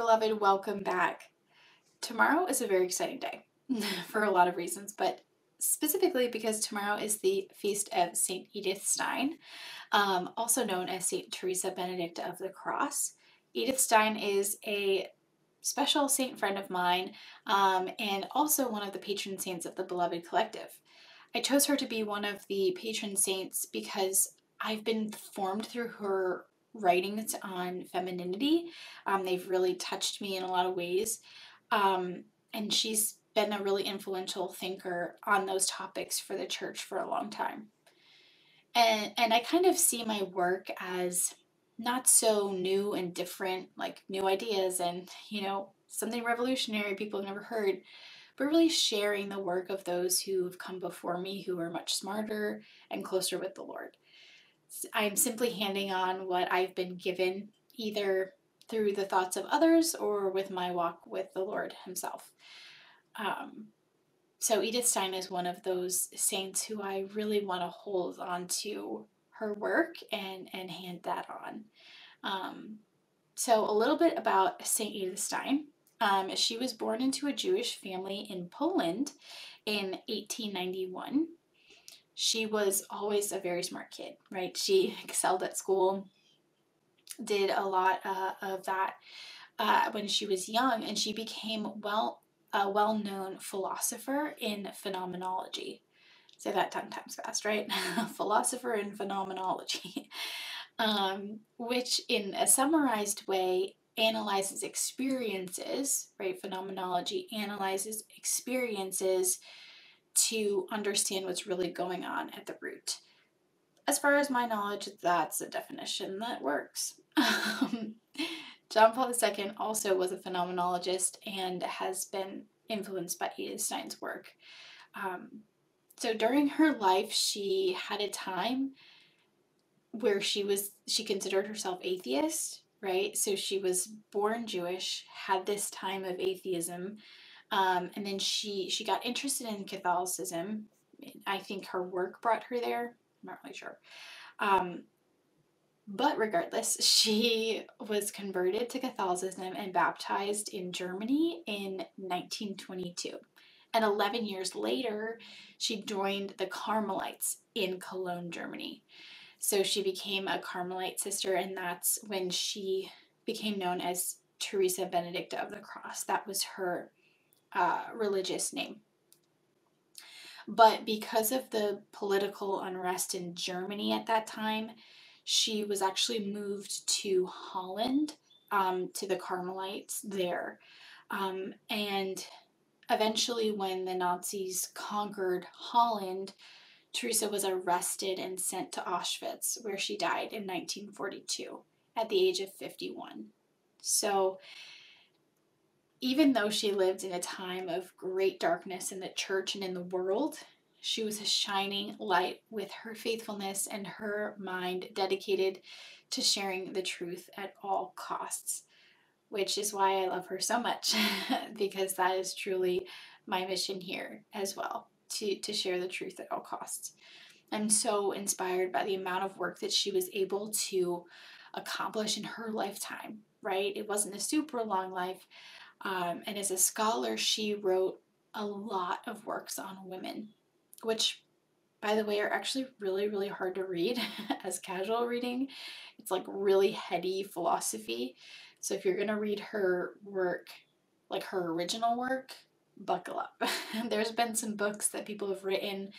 beloved, welcome back. Tomorrow is a very exciting day for a lot of reasons, but specifically because tomorrow is the feast of Saint Edith Stein, also known as Saint Teresa Benedicta of the Cross. Edith Stein is a special saint friend of mine, and also one of the patron saints of the BLVED Collective. I chose her to be one of the patron saints because I've been formed through her writings on femininity. They've really touched me in a lot of ways. And she's been a really influential thinker on those topics for the church for a long time. And I kind of see my work as not so new and different, like new ideas and, something revolutionary people have never heard, but really sharing the work of those who've come before me who are much smarter and closer with the Lord. I'm simply handing on what I've been given, either through the thoughts of others or with my walk with the Lord himself. So Edith Stein is one of those saints who I really want to hold on to her work and hand that on. So a little bit about Saint Edith Stein. She was born into a Jewish family in Poland in 1891. She was always a very smart kid, right? She excelled at school, did a lot of that when she was young, and she became a well-known philosopher in phenomenology. Say that 10 times fast, right? Philosopher in phenomenology, which in a summarized way analyzes experiences, right? Phenomenology analyzes experiences to understand what's really going on at the root. As far as my knowledge, that's a definition that works. John Paul II also was a phenomenologist and has been influenced by Edith Stein's work. So during her life, she had a time where she considered herself atheist, right? So she was born Jewish, had this time of atheism, and then she got interested in Catholicism. I think her work brought her there. I'm not really sure. But regardless, she was converted to Catholicism and baptized in Germany in 1922. And 11 years later, she joined the Carmelites in Cologne, Germany. So she became a Carmelite sister, and that's when she became known as Teresa Benedicta of the Cross. That was her religious name. But because of the political unrest in Germany at that time, she was actually moved to Holland, to the Carmelites there. And eventually when the Nazis conquered Holland, Teresa was arrested and sent to Auschwitz, where she died in 1942 at the age of 51. So even though she lived in a time of great darkness in the church and in the world, she was a shining light with her faithfulness and her mind dedicated to sharing the truth at all costs, which is why I love her so much, because that is truly my mission here as well, to share the truth at all costs. I'm so inspired by the amount of work that she was able to accomplish in her lifetime, right? It wasn't a super long life. And as a scholar, she wrote a lot of works on women, which, by the way, are actually really, really hard to read as casual reading. It's like really heady philosophy. So if you're going to read her work, like her original work, buckle up. There's been some books that people have written.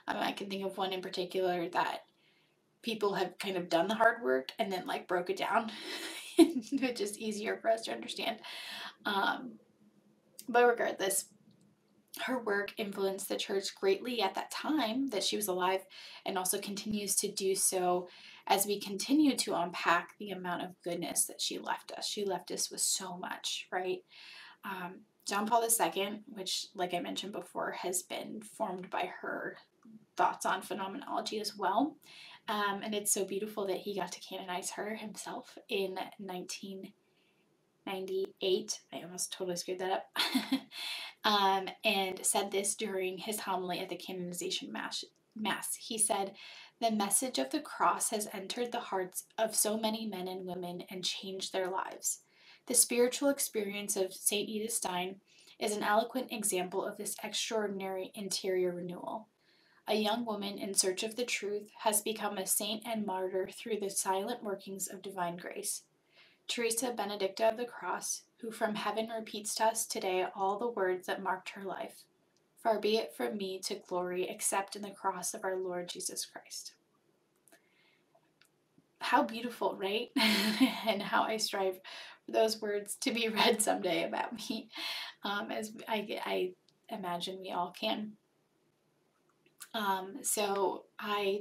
I can think of one in particular that people have kind of done the hard work and then like broke it down, which is easier for us to understand. But regardless, her work influenced the church greatly at that time that she was alive, and also continues to do so as we continue to unpack the amount of goodness that she left us. She left us with so much, right? John Paul II, which, like I mentioned before, has been formed by her thoughts on phenomenology as well. And it's so beautiful that he got to canonize her himself in 1998. I almost totally screwed that up. And said this during his homily at the canonization mass. He said, "The message of the cross has entered the hearts of so many men and women and changed their lives. The spiritual experience of St. Edith Stein is an eloquent example of this extraordinary interior renewal. A young woman in search of the truth has become a saint and martyr through the silent workings of divine grace. Teresa Benedicta of the Cross, who from heaven repeats to us today all the words that marked her life. Far be it from me to glory except in the cross of our Lord Jesus Christ. How beautiful, right? And how I strive for those words to be read someday about me, as I imagine we all can. So I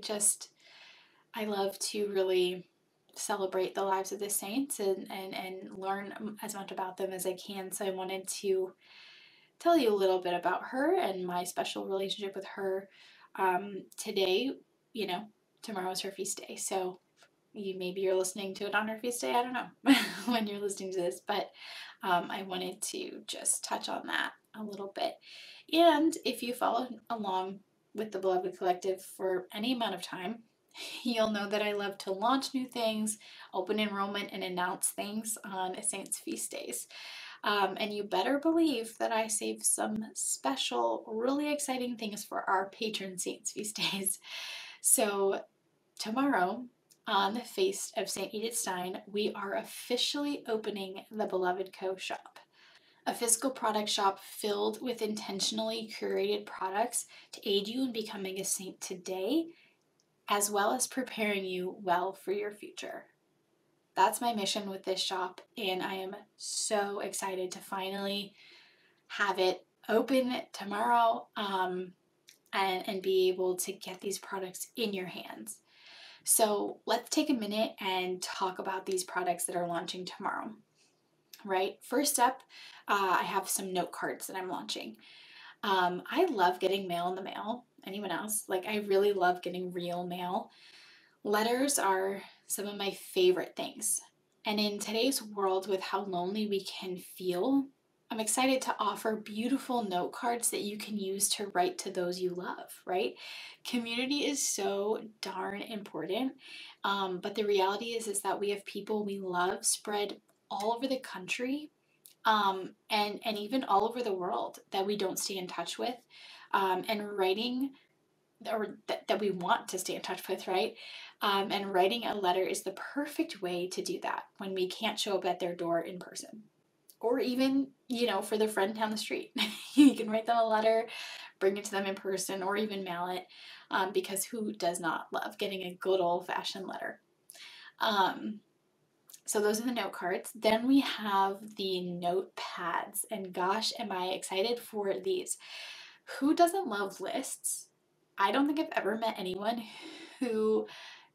love to really celebrate the lives of the saints and learn as much about them as I can. So I wanted to tell you a little bit about her and my special relationship with her. Today, tomorrow's her feast day. So maybe you're listening to it on her feast day. I don't know when you're listening to this, but I wanted to just touch on that a little bit. And if you follow along with the BLVED Collective for any amount of time, you'll know that I love to launch new things, open enrollment, and announce things on a saint's feast days. And you better believe that I save some special, really exciting things for our patron saints feast days. So tomorrow, on the feast of St. Edith Stein, we are officially opening the BLVED CO shop. A physical product shop filled with intentionally curated products to aid you in becoming a saint today, as well as preparing you well for your future. That's my mission with this shop, and I am so excited to finally have it open tomorrow and be able to get these products in your hands. So let's take a minute and talk about these products that are launching tomorrow. Right, first up, I have some note cards that I'm launching. I love getting mail in the mail. Anyone else? Like, I really love getting real mail. Letters are some of my favorite things. And in today's world, with how lonely we can feel, I'm excited to offer beautiful note cards that you can use to write to those you love, right? Community is so darn important. But the reality is that we have people we love spread all over the country, and even all over the world that we don't stay in touch with, and writing, or that we want to stay in touch with, right? And writing a letter is the perfect way to do that when we can't show up at their door in person. Or even, for the friend down the street. You can write them a letter, bring it to them in person, or even mail it, because who does not love getting a good old-fashioned letter? So those are the note cards. Then we have the notepads, and gosh, am I excited for these. Who doesn't love lists? I don't think I've ever met anyone who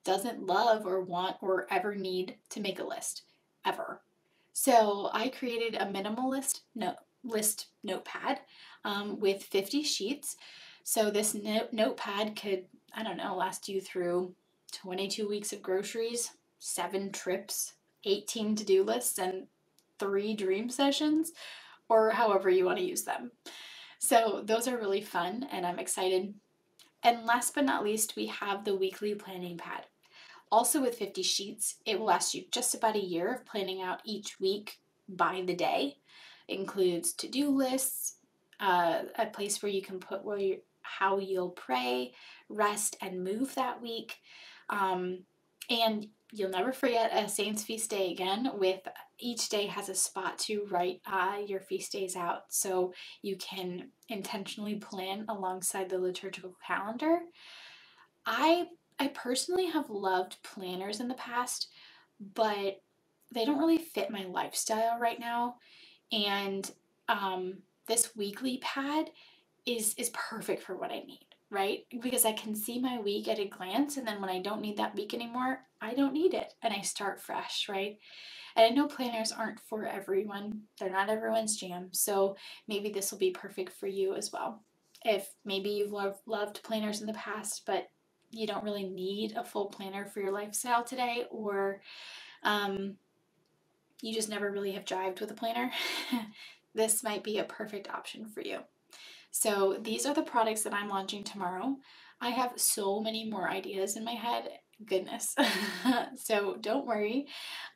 doesn't love or want or ever need to make a list, ever. So I created a minimalist list notepad with 50 sheets. So this notepad could, I don't know, last you through 22 weeks of groceries, 7 trips, 18 to-do lists, and 3 dream sessions, or however you want to use them. So those are really fun, and I'm excited. And last but not least, we have the weekly planning pad. Also with 50 sheets, it will last you just about a year of planning out each week by the day. It includes to-do lists, a place where you can put how you'll pray, rest, and move that week. And you'll never forget a Saint's Feast Day again, with each day has a spot to write your feast days out, so you can intentionally plan alongside the liturgical calendar. I personally have loved planners in the past, but they don't really fit my lifestyle right now. And this weekly pad is perfect for what I need, right? Because I can see my week at a glance, and then when I don't need that week anymore, I don't need it, and I start fresh, right? And I know planners aren't for everyone. They're not everyone's jam, so maybe this will be perfect for you as well. If maybe you've loved planners in the past, but you don't really need a full planner for your lifestyle today, or you just never really have jived with a planner, this might be a perfect option for you. So these are the products that I'm launching tomorrow. I have so many more ideas in my head, goodness. So don't worry.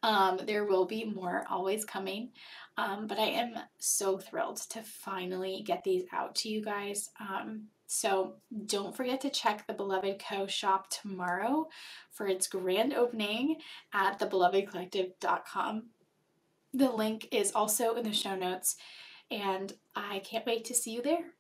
There will be more always coming. But I am so thrilled to finally get these out to you guys. So don't forget to check the BLVED Co shop tomorrow for its grand opening at theblovedcollective.com. The link is also in the show notes, and I can't wait to see you there.